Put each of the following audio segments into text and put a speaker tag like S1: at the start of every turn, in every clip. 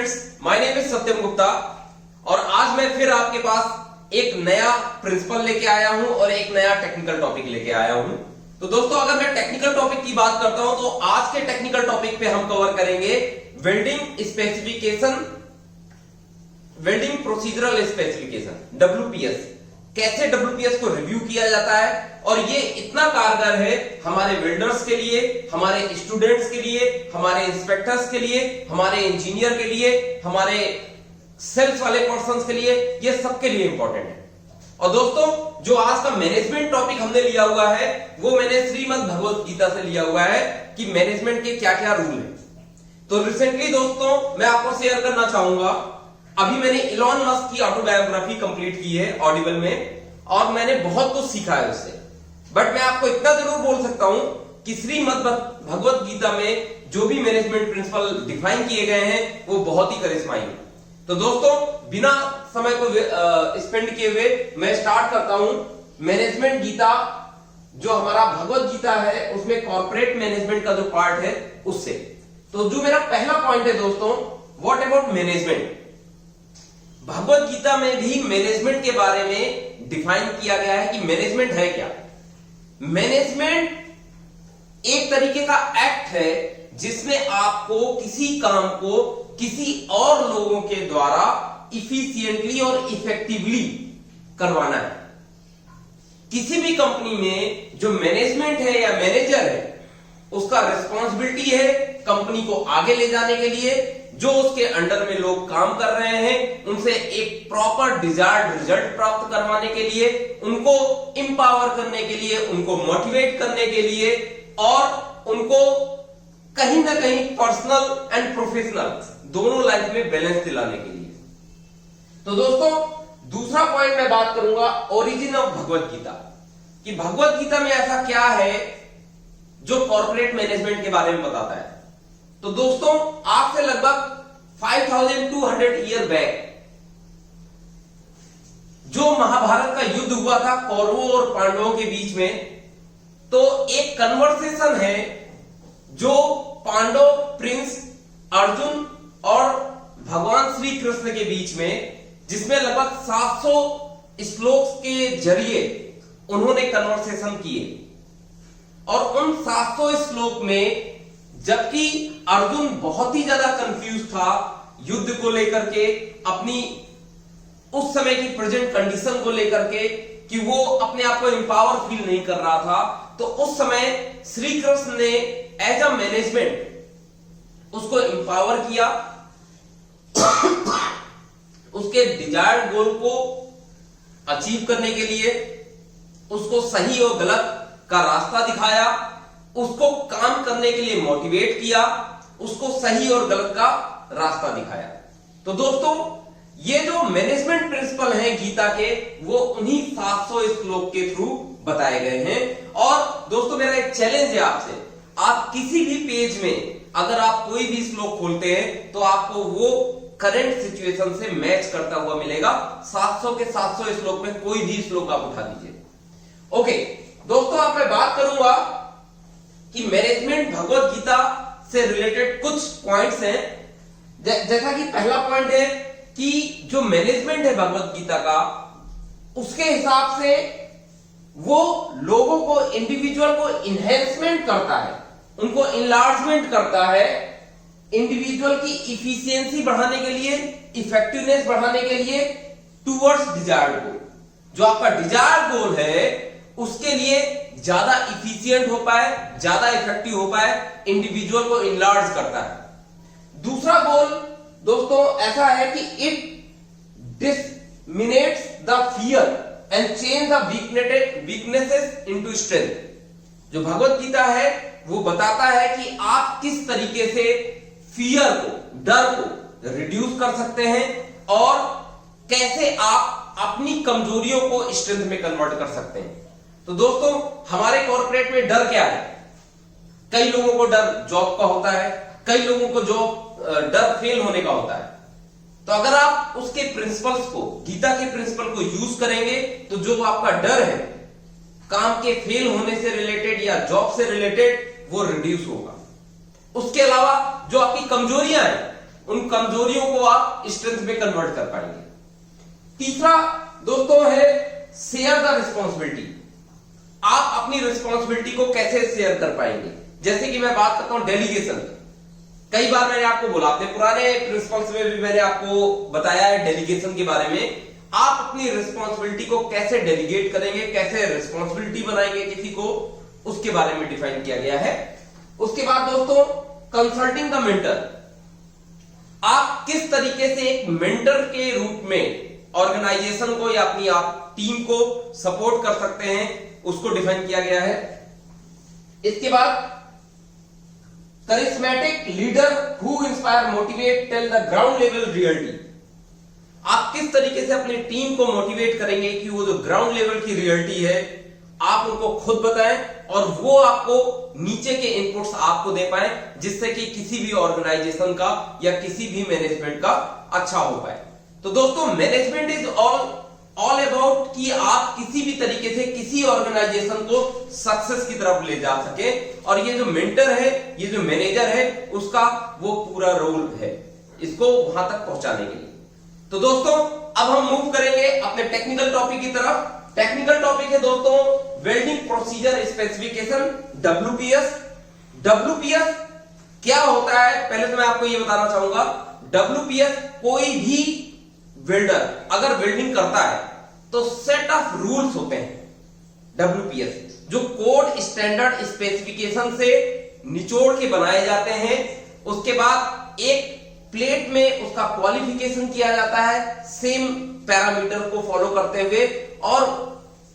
S1: Friends, my name is सत्यम गुप्ता और आज मैं फिर आपके पास एक नया प्रिंसिपल लेके आया हूं और एक नया टेक्निकल टॉपिक लेके आया हूं। तो दोस्तों, अगर मैं टेक्निकल टॉपिक की बात करता हूं तो आज के टेक्निकल टॉपिक पे हम कवर करेंगे welding specification, welding procedural specification, WPS। कैसे WPS को रिव्यू किया जाता है और ये इतना कारगर है हमारे वेल्डर्स के लिए, हमारे स्टूडेंट्स के लिए, हमारे इंस्पेक्टर्स के लिए, हमारे इंजीनियर के लिए, हमारे सेल्स वाले पर्संस के लिए, ये सबके लिए इंपॉर्टेंट है। और दोस्तों, जो आज का मैनेजमेंट टॉपिक हमने लिया हुआ है वो मैंने श्रीमद् भगवत गीता से लिया हुआ है कि मैनेजमेंट के क्या क्या रूल है। तो रिसेंटली दोस्तों मैं आपको शेयर करना चाहूंगा, अभी मैंने इलॉन मस्क की ऑटोबायोग्राफी कंप्लीट की है ऑडिबल में और मैंने बहुत कुछ सीखा है उससे। बट मैं आपको इतना जरूर बोल सकता हूं कि श्रीमद् भगवत गीता में जो भी मैनेजमेंट प्रिंसिपल डिफाइन किए गए हैं वो बहुत ही करिश्माई है। तो दोस्तों, बिना समय को स्पेंड किए हुए मैं स्टार्ट करता हूं मैनेजमेंट गीता, जो हमारा भगवत गीता है उसमें कॉर्पोरेट मैनेजमेंट का जो पार्ट है उससे। तो जो मेरा पहला पॉइंट है दोस्तों, what about management. Bhagavad Gita में भी मैनेजमेंट के बारे में डिफाइन किया गया है कि मैनेजमेंट है क्या। मैनेजमेंट एक तरीके का एक्ट है जिसमें आपको किसी काम को किसी और लोगों के द्वारा इफिशिएंटली और इफेक्टिवली करवाना है। किसी भी कंपनी में जो मैनेजमेंट है या मैनेजर है उसका रिस्पॉन्सिबिलिटी है कंपनी को आगे ले जाने के लिए, जो उसके अंडर में लोग काम कर रहे हैं उनसे एक प्रॉपर डिजायर्ड रिजल्ट प्राप्त करवाने के लिए, उनको इंपावर करने के लिए, उनको मोटिवेट करने के लिए और उनको कहीं ना कहीं पर्सनल एंड प्रोफेशनल दोनों लाइफ में बैलेंस दिलाने के लिए। तो दोस्तों, दूसरा पॉइंट मैं बात करूंगा ओरिजिन ऑफ भगवत गीता, कि भगवत गीता में ऐसा क्या है जो कॉर्पोरेट मैनेजमेंट के बारे में बताता है। तो दोस्तों, आज से लगभग 5200 ईयर बैक जो महाभारत का युद्ध हुआ था कौरवों और पांडवों के बीच में, तो एक कन्वर्सेशन है जो पांडव प्रिंस अर्जुन और भगवान श्री कृष्ण के बीच में, जिसमें लगभग 700 श्लोक के जरिए उन्होंने कन्वर्सेशन किए। और उन 700 श्लोक में जबकि अर्जुन बहुत ही ज्यादा कंफ्यूज था युद्ध को लेकर के, अपनी उस समय की प्रेजेंट कंडीशन को लेकर के, कि वो अपने आप को एम्पावर फील नहीं कर रहा था, तो उस समय श्री कृष्ण ने एज अ मैनेजमेंट उसको एम्पावर किया, उसके डिजायर्ड गोल को अचीव करने के लिए उसको सही और गलत का रास्ता दिखाया, उसको काम करने के लिए मोटिवेट किया, उसको सही और गलत का रास्ता दिखाया। तो दोस्तों, ये जो मैनेजमेंट प्रिंसिपल हैं गीता के, वो उन्हीं 700 श्लोक के थ्रू बताए गए हैं। और दोस्तों, मेरा एक चैलेंज है आपसे, आप किसी भी पेज में अगर आप कोई भी श्लोक खोलते हैं तो आपको वो करंट सिचुएशन से मैच करता हुआ मिलेगा। 700 के 700 श्लोक में कोई भी श्लोक आप उठा दीजिए। ओके दोस्तों, अब मैं बात करूंगा कि मैनेजमेंट भगवत गीता से रिलेटेड कुछ पॉइंट्स हैं। जैसा कि पहला पॉइंट है कि जो मैनेजमेंट है भगवत गीता का, उसके हिसाब से वो लोगों को, इंडिविजुअल को इन्हेंसमेंट करता है, उनको इनलार्जमेंट करता है, इंडिविजुअल की इफिशियंसी बढ़ाने के लिए, इफेक्टिवनेस बढ़ाने के लिए, टूवर्ड्स डिजायर्ड गोल। जो आपका डिजायर्ड गोल है उसके लिए ज्यादा इफिशियंट हो पाए, ज्यादा इफेक्टिव हो पाए, इंडिविजुअल को इनलार्ज करता है। दूसरा गोल दोस्तों ऐसा है कि it disseminates the fear and change the weaknesses into strength. जो भगवत गीता है वो बताता है कि आप किस तरीके से फियर को, डर को रिड्यूस कर सकते हैं और कैसे आप अपनी कमजोरियों को स्ट्रेंथ में कन्वर्ट कर सकते हैं। तो दोस्तों, हमारे कॉर्पोरेट में डर क्या है? कई लोगों को डर जॉब का होता है, कई लोगों को डर फेल होने का होता है। तो अगर आप उसके प्रिंसिपल्स को, गीता के प्रिंसिपल को यूज करेंगे तो जो आपका डर है काम के फेल होने से रिलेटेड या जॉब से रिलेटेड, वो रिड्यूस होगा। उसके अलावा जो आपकी कमजोरियां हैं उन कमजोरियों को आप स्ट्रेंथ में कन्वर्ट कर पाएंगे। तीसरा दोस्तों है शेयर द रिस्पॉन्सिबिलिटी। आप अपनी रिस्पॉन्सिबिलिटी को कैसे शेयर कर पाएंगे? जैसे कि मैं बात करता हूं डेलीगेशन। कई बार मैंने आपको बोला, अपने पुराने प्रिंसिपल्स में भी मैंने आपको बताया है डेलीगेशन के बारे में। आप अपनी रिस्पॉन्सिबिलिटी को कैसे डेलीगेट करेंगे, कैसे रिस्पॉन्सिबिलिटी बनाएंगे किसी को, उसके बारे में डिफाइन किया गया है। उसके बाद दोस्तों कंसल्टिंग द मेंटर। आप किस तरीके से एक मेंटर के रूप में ऑर्गेनाइजेशन को या अपनी आप टीम को सपोर्ट कर सकते हैं, उसको डिफाइन किया गया है। इसके बाद charismatic leader who inspire motivate tell the ground level reality. आप किस तरीके से अपनी टीम को मोटिवेट करेंगे कि वो जो ग्राउंड लेवल की रियलिटी है आप उनको खुद बताएं और वो आपको नीचे के इनपुट्स आपको दे पाए, जिससे कि किसी भी ऑर्गेनाइजेशन का या किसी भी मैनेजमेंट का अच्छा हो पाए। तो दोस्तों मैनेजमेंट इज ऑल अबाउट कि आप किसी भी तरीके से किसी ऑर्गेनाइजेशन को सक्सेस की तरफ ले जा सके, और ये जो मेंटर है, ये जो मैनेजर है, उसका वो पूरा रोल है इसको वहां तक पहुंचाने के लिए। तो दोस्तों अब हम मूव करेंगे अपने टेक्निकल टॉपिक की तरफ। टेक्निकल टॉपिक है दोस्तों welding procedure specification, WPS. WPS क्या होता है पहले तो मैं आपको ये बताना चाहूंगा। डब्ल्यूपीएस कोई भी वेल्डर अगर वेल्डिंग करता है तो सेट ऑफ रूल्स होते हैं। डब्ल्यूपीएस जो कोड स्टैंडर्ड स्पेसिफिकेशन से निचोड़ के बनाए जाते हैं, उसके बाद एक प्लेट में उसका क्वालिफिकेशन किया जाता है सेम पैरामीटर को फॉलो करते हुए, और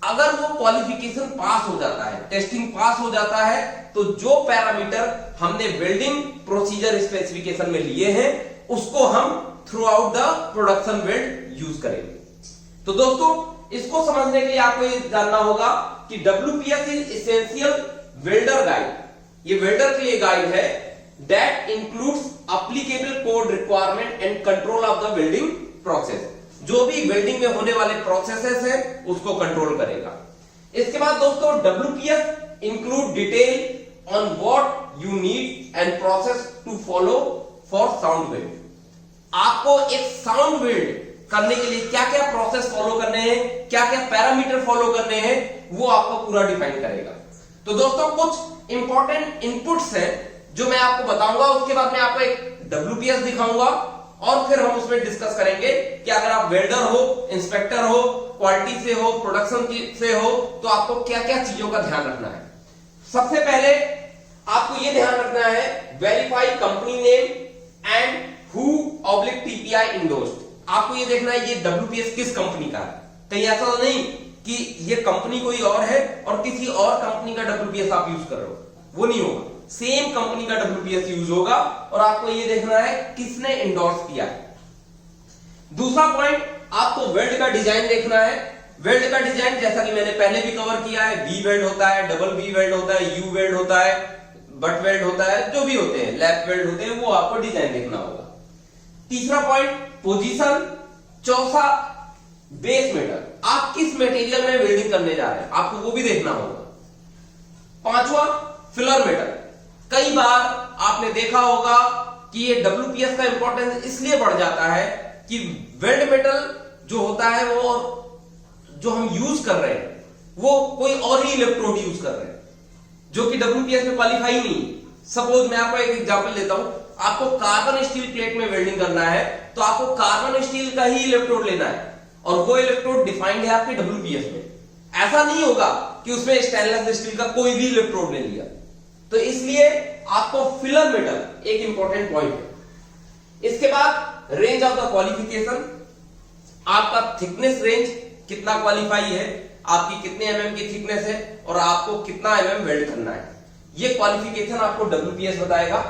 S1: अगर वो क्वालिफिकेशन पास हो जाता है, टेस्टिंग पास हो जाता है, तो जो पैरामीटर हमने वेल्डिंग प्रोसीजर स्पेसिफिकेशन में लिए हैं उसको हम through out the production weld use करेंगे। तो दोस्तों इसको समझने के लिए आपको ये जानना होगा कि WPS is essential welder guide. ये वेल्डर के लिए गाइड है that includes applicable code requirement and control of the welding process। जो भी वेल्डिंग में होने वाले प्रोसेसेस हैं उसको कंट्रोल करेगा। इसके बाद दोस्तों WPS include detail on what you need and process to follow for sound weld. आपको एक साउंड वेल्ड करने के लिए क्या क्या प्रोसेस फॉलो करने हैं, क्या क्या पैरामीटर फॉलो करने हैं, वो आपको पूरा डिफाइन करेगा। तो दोस्तों कुछ इंपॉर्टेंट इनपुट्स हैं जो मैं आपको बताऊंगा, उसके बाद मैं आपको एक WPS दिखाऊंगा और फिर हम उसमें डिस्कस करेंगे कि अगर आप वेल्डर हो, इंस्पेक्टर हो, क्वालिटी से हो, प्रोडक्शन से हो, तो आपको क्या क्या चीजों का ध्यान रखना है। सबसे पहले आपको यह ध्यान रखना है verify company name and who oblique TPI endorsed. आपको ये देखना है ये WPS किस कंपनी का है। कहीं ऐसा तो नहीं कि ये कंपनी कोई और है और किसी और कंपनी का WPS आप यूज कर रहे हो, वो नहीं होगा। सेम कंपनी का WPS यूज होगा और आपको ये देखना है किसने इंडोर्स किया है। दूसरा पॉइंट, आपको वेल्ड का डिजाइन देखना है। वेल्ड का डिजाइन जैसा कि मैंने पहले भी कवर किया है, वी वेल्ड होता है, डबल वी वेल्ड होता है, यू वेल्ड होता है, बट वेल्ड होता है, जो भी होते हैं, लैप वेल्ड होते हैं, वो आपको डिजाइन देखना होगा। तीसरा पॉइंट पोजीशन। चौथा बेस मेटल, आप किस मटेरियल में वेल्डिंग करने जा रहे हैं आपको वो भी देखना होगा। पांचवा फिलर मेटल। कई बार आपने देखा होगा कि ये WPS का इंपॉर्टेंस इसलिए बढ़ जाता है कि वेल्ड मेटल जो होता है वो जो हम यूज कर रहे हैं वो कोई और ही इलेक्ट्रोड यूज कर रहे हैं जो कि WPS में क्वालिफाई नहीं। सपोज मैं आपको एक एग्जांपल देता हूं, आपको कार्बन स्टील प्लेट में वेल्डिंग करना है तो आपको कार्बन स्टील का ही इलेक्ट्रोड लेना है और वो इलेक्ट्रोड डिफाइंड है आपके WPS में। ऐसा नहीं होगा कि उसमें स्टेनलेस स्टील का कोई भी इलेक्ट्रोड ले लिया। तो इसलिए आपको फिलर मेटल एक इंपॉर्टेंट पॉइंट है। इसके बाद रेंज ऑफ द क्वालिफिकेशन, आपका थिकनेस रेंज कितना क्वालिफाई है, आपकी कितने mm की थिकनेस है और आपको कितना mm वेल्ड करना है, ये क्वालिफिकेशन आपको WPS बताएगा।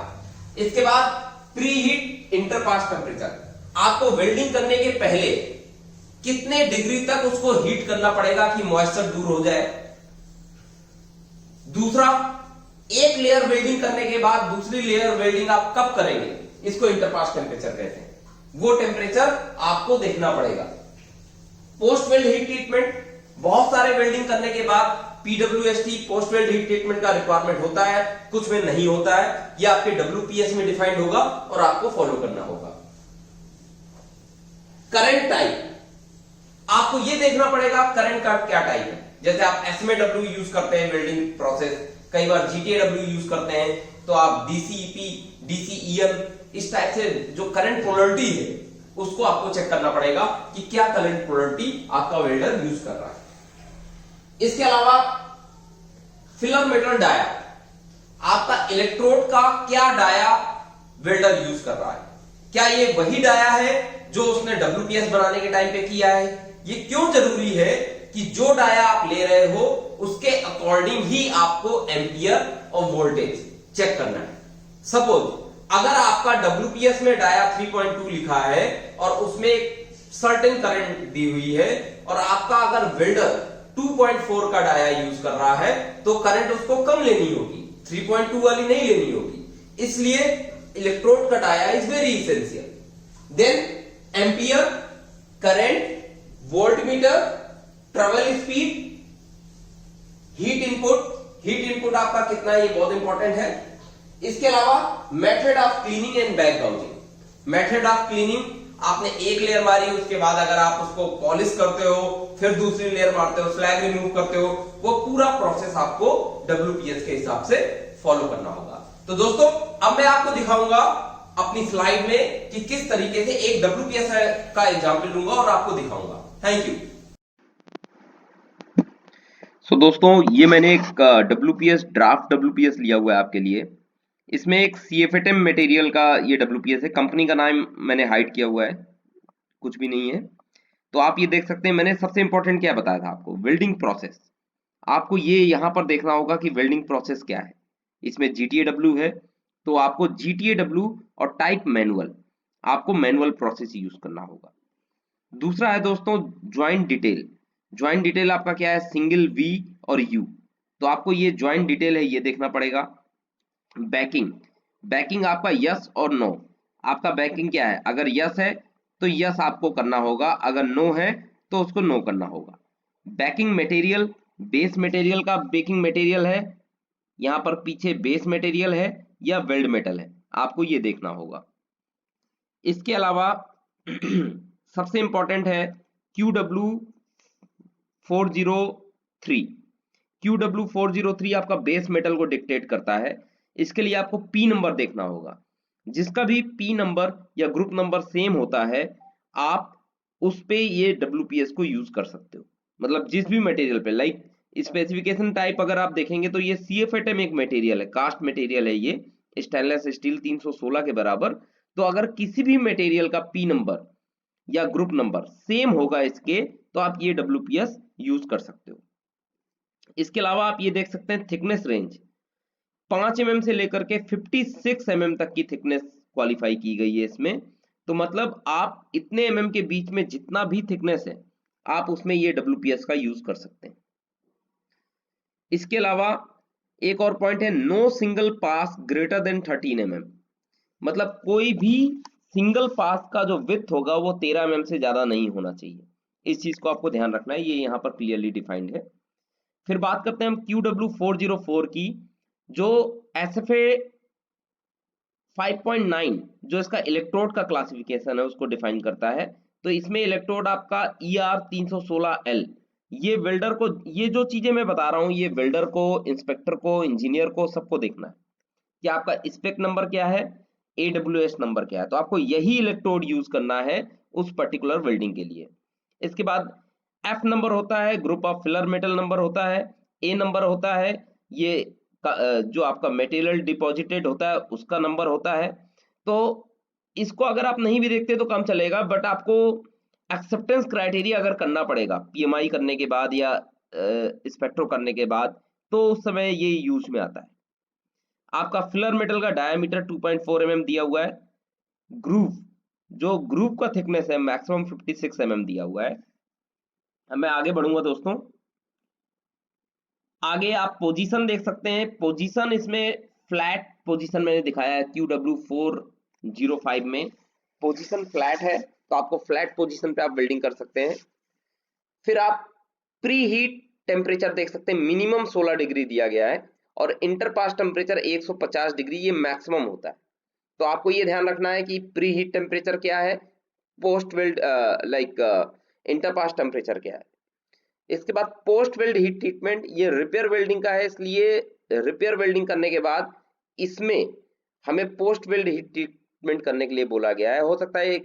S1: इसके बाद प्री हीट इंटरपास टेम्परेचर, आपको वेल्डिंग करने के पहले कितने डिग्री तक उसको हीट करना पड़ेगा कि मॉइस्चर दूर हो जाए। दूसरा, एक लेयर वेल्डिंग करने के बाद दूसरी लेयर वेल्डिंग आप कब करेंगे, इसको इंटरपास टेम्परेचर कहते हैं, वो टेम्परेचर आपको देखना पड़ेगा। पोस्ट वेल्ड हीट ट्रीटमेंट, बहुत सारे वेल्डिंग करने के बाद PWST post weld heat treatment का रिक्वायरमेंट होता है, कुछ में नहीं होता है, ये आपके WPS में डिफाइंड होगा और आपको फॉलो करना होगा। करंट टाइप, आपको ये देखना पड़ेगा करंट का क्या टाइप है। जैसे आप एसएमएडब्ल्यू यूज करते हैं वेल्डिंग प्रोसेस, कई बार जीटीएडब्ल्यू यूज करते हैं, तो आप डीसीईपी, डीसीईएल, इस टाइप से जो करंट पोलरिटी है उसको आपको चेक करना पड़ेगा कि क्या करंट पोलरिटी आपका वेल्डर यूज कर रहा है। इसके अलावा फिलर मेटल डाया, आपका इलेक्ट्रोड का क्या डाया वेल्डर यूज कर रहा है, क्या ये वही डाया है जो उसने डब्ल्यूपीएस बनाने के टाइम पे किया है। ये क्यों जरूरी है कि जो डाया आप ले रहे हो उसके अकॉर्डिंग ही आपको एम्पियर और वोल्टेज चेक करना है। सपोज अगर आपका डब्ल्यूपीएस में डाया 3.2 लिखा है और उसमें एक सर्टेन करंट दी हुई है, और आपका अगर वेल्डर 2.4 का डाया यूज कर रहा है तो करंट उसको कम लेनी होगी, 3.2 वाली नहीं लेनी होगी। इसलिए इलेक्ट्रोड का dia is very essential. Then ampere, current, voltmeter, travel speed, heat input आपका कितना है ये बहुत इंपॉर्टेंट है। इसके अलावा method of cleaning and back gouging. Method of cleaning, आपने एक लेयर मारी, उसके बाद अगर आप उसको पॉलिश करते हो, फिर दूसरी लेयर मारते हो, स्लैग रिमूव करते हो, वो पूरा प्रोसेस आपको डब्ल्यूपीएस के हिसाब से फॉलो करना होगा। तो दोस्तों अब मैं आपको दिखाऊंगा अपनी स्लाइड में कि किस तरीके से एक डब्ल्यूपीएस का एग्जांपल लूंगा और आपको दिखाऊंगा। Thank you.
S2: सो दोस्तों ये मैंने एक ड्राफ्ट डब्ल्यूपीएस लिया हुआ है आपके लिए। इसमें एक सीएफएटएम मटेरियल का ये डब्ल्यूपीएस है, कंपनी का नाम मैंने हाइड किया हुआ है, कुछ भी नहीं है। तो आप ये देख सकते हैं मैंने सबसे इंपॉर्टेंट क्या बताया था आपको, वेल्डिंग प्रोसेस। आपको ये यहाँ पर देखना होगा कि वेल्डिंग प्रोसेस क्या है। इसमें जीटीएडब्ल्यू है, तो आपको जीटीएडब्ल्यू और टाइप मैनुअल, आपको मैनुअल प्रोसेस यूज करना होगा। दूसरा है दोस्तों ज्वाइंट डिटेल। ज्वाइंट डिटेल आपका क्या है, सिंगल वी और यू, तो आपको ये ज्वाइंट डिटेल है ये देखना पड़ेगा। बैकिंग, बैकिंग आपका यस और नो, आपका बैकिंग क्या है, अगर यस है तो यस आपको करना होगा, अगर नो है तो उसको नो करना होगा। बैकिंग मटेरियल, बेस मटेरियल का बेकिंग मटेरियल है, यहाँ पर पीछे बेस मटेरियल है या वेल्ड मेटल है, आपको ये देखना होगा। इसके अलावा सबसे इंपॉर्टेंट है QW403। QW403 आपका बेस मेटल को डिक्टेट करता है। इसके लिए आपको पी नंबर देखना होगा, जिसका भी पी नंबर या ग्रुप नंबर सेम होता है आप उस पे ये डब्ल्यूपीएस को यूज कर सकते हो। मतलब जिस भी मटेरियल पे, लाइक स्पेसिफिकेशन टाइप अगर आप देखेंगे तो ये सीएफएटएम एक मटेरियल है, कास्ट मटेरियल है, ये स्टेनलेस स्टील 316 के बराबर। तो अगर किसी भी मटेरियल का पी नंबर या ग्रुप नंबर सेम होगा इसके, तो आप ये डब्ल्यूपीएस यूज कर सकते हो। इसके अलावा आप ये देख सकते हैं थिकनेस रेंज, 5 mm से लेकर के 56 mm तक की थिकनेस क्वालिफाई की गई है इसमें। तो मतलब आप इतने mm के बीच में जितना भी थिकनेस है आप उसमें ये डब्ल्यूपीएस का यूज कर सकते हैं। इसके अलावा एक और पॉइंट है, no single pass greater than 13 mm, मतलब कोई भी सिंगल पास का जो विड्थ होगा वो 13 mm से ज्यादा नहीं होना चाहिए। इस चीज को आपको ध्यान रखना है, ये यहाँ पर क्लियरली डिफाइंड है। फिर बात करते हैं हम QW404 की, जो SFA 5.9 जो इसका इलेक्ट्रोड का क्लासिफिकेशन है उसको डिफाइन करता है। तो इसमें इलेक्ट्रोड आपका ER316L, ये वेल्डर को, ये जो चीजें मैं बता रहा हूँ ये वेल्डर को, इंस्पेक्टर को, इंजीनियर को, सबको देखना है कि आपका स्पेक नंबर क्या है, AWS नंबर क्या है। तो आपको यही इलेक्ट्रोड यूज करना है उस पर्टिकुलर वेल्डिंग के लिए। इसके बाद F नंबर होता है, group of filler metal number होता है, A नंबर होता है, ये जो आपका मटेरियल डिपॉजिटेड होता है उसका नंबर होता है। तो इसको अगर आप नहीं भी देखते तो काम चलेगा, बट आपको एक्सेप्टेंस क्राइटेरिया अगर करना पड़ेगा PMI करने के बाद या स्पेक्ट्रो करने के बाद, तो उस समय ये यूज में आता है। आपका फिलर मेटल का डायमीटर 2.4 mm दिया हुआ है, ग्रूव, जो ग्रूव का थिकनेस है मैक्सिमम 56 mm दिया हुआ है। अब मैं आगे बढ़ूंगा दोस्तों, आगे आप पोजीशन देख सकते हैं। पोजीशन इसमें फ्लैट पोजीशन मैंने दिखाया है, QW405 में पोजीशन फ्लैट है, तो आपको फ्लैट पोजीशन पे आप वेल्डिंग कर सकते हैं। फिर आप प्री हीट टेम्परेचर देख सकते हैं, मिनिमम 16 डिग्री दिया गया है और इंटरपास टेम्परेचर 150 डिग्री, ये मैक्सिमम होता है। तो आपको ये ध्यान रखना है कि प्री हीट टेम्परेचर क्या है, पोस्ट वेल्ड इंटरपास टेम्परेचर क्या है। इसके बाद पोस्ट वेल्ड हीट ट्रीटमेंट, ये रिपेयर वेल्डिंग का है, इसलिए रिपेयर वेल्डिंग करने के बाद इसमें हमें पोस्ट वेल्ड हीट ट्रीटमेंट करने के लिए बोला गया है। हो सकता है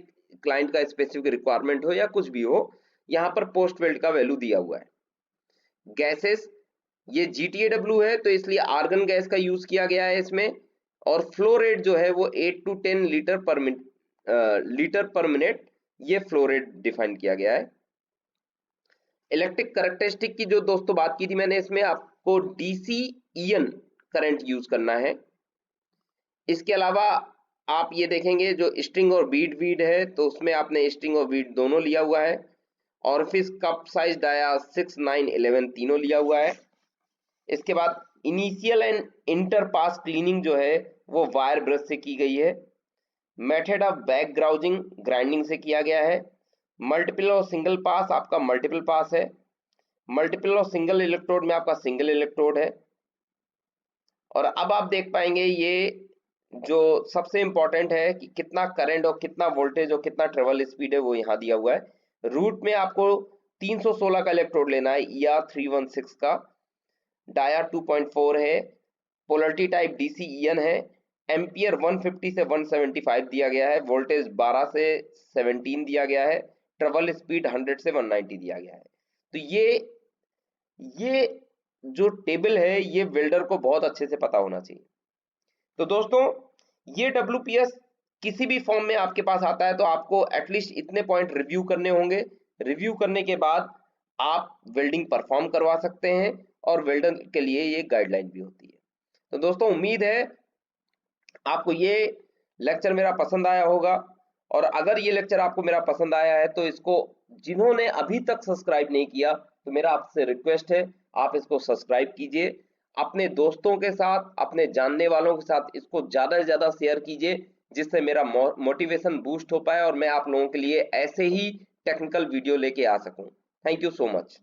S2: क्लाइंट का स्पेसिफिक रिक्वायरमेंट हो या कुछ भी हो, यहाँ पर पोस्ट वेल्ड का वैल्यू दिया हुआ है। गैसेस, ये GTAW है तो इसलिए आर्गन गैस का यूज किया गया है इसमें, और फ्लो रेट जो है वो 8 to 10 लीटर पर मिनट ये फ्लो रेट डिफाइन किया गया है। इलेक्ट्रिक कैरेक्टरिस्टिक की जो दोस्तों बात की थी मैंने, इसमें आपको DC-EN करंट यूज करना है। इसके अलावा आप ये देखेंगे जो स्ट्रिंग और बीड है तो उसमें आपने स्ट्रिंग और बीड दोनों लिया हुआ है, और फिर कप साइज डाया 6, 9, 11 तीनों लिया हुआ है। इसके बाद initial and inter pass cleaning जो है वो वायर ब्रश से की गई है। मेथड ऑफ बैक ग्राउजिंग ग्राइंडिंग से किया गया है। मल्टीपल और सिंगल पास आपका मल्टीपल पास है। मल्टीपल और सिंगल इलेक्ट्रोड में आपका सिंगल इलेक्ट्रोड है। और अब आप देख पाएंगे ये जो सबसे इंपॉर्टेंट है कि कितना करंट और कितना वोल्टेज और कितना ट्रेवल स्पीड है वो यहाँ दिया हुआ है। रूट में आपको 316 का इलेक्ट्रोड लेना है, ER316 का। डाया 2.4 है, पोलरिटी टाइप DC-EN है, एम्पियर 150 से 175 दिया गया है, वोल्टेज 12 से 17 दिया गया है, ट्रेवल स्पीड 100 से 190 दिया गया है। तो ये जो टेबल है ये वेल्डर को बहुत अच्छे से पता होना चाहिए। तो दोस्तों ये WPS किसी भी फॉर्म में आपके पास आता है तो आपको एटलीस्ट इतने पॉइंट रिव्यू करने होंगे। रिव्यू करने के बाद आप वेल्डिंग परफॉर्म करवा सकते हैं, और वेल्डर के लिए ये गाइडलाइन भी होती है। तो दोस्तों उम्मीद है आपको ये लेक्चर मेरा पसंद आया होगा, और अगर ये लेक्चर आपको मेरा पसंद आया है तो इसको जिन्होंने अभी तक सब्सक्राइब नहीं किया तो मेरा आपसे रिक्वेस्ट है आप इसको सब्सक्राइब कीजिए। अपने दोस्तों के साथ, अपने जानने वालों के साथ इसको ज़्यादा से ज़्यादा शेयर कीजिए, जिससे मेरा मोटिवेशन बूस्ट हो पाए और मैं आप लोगों के लिए ऐसे ही टेक्निकल वीडियो लेके आ सकूं। Thank you so much.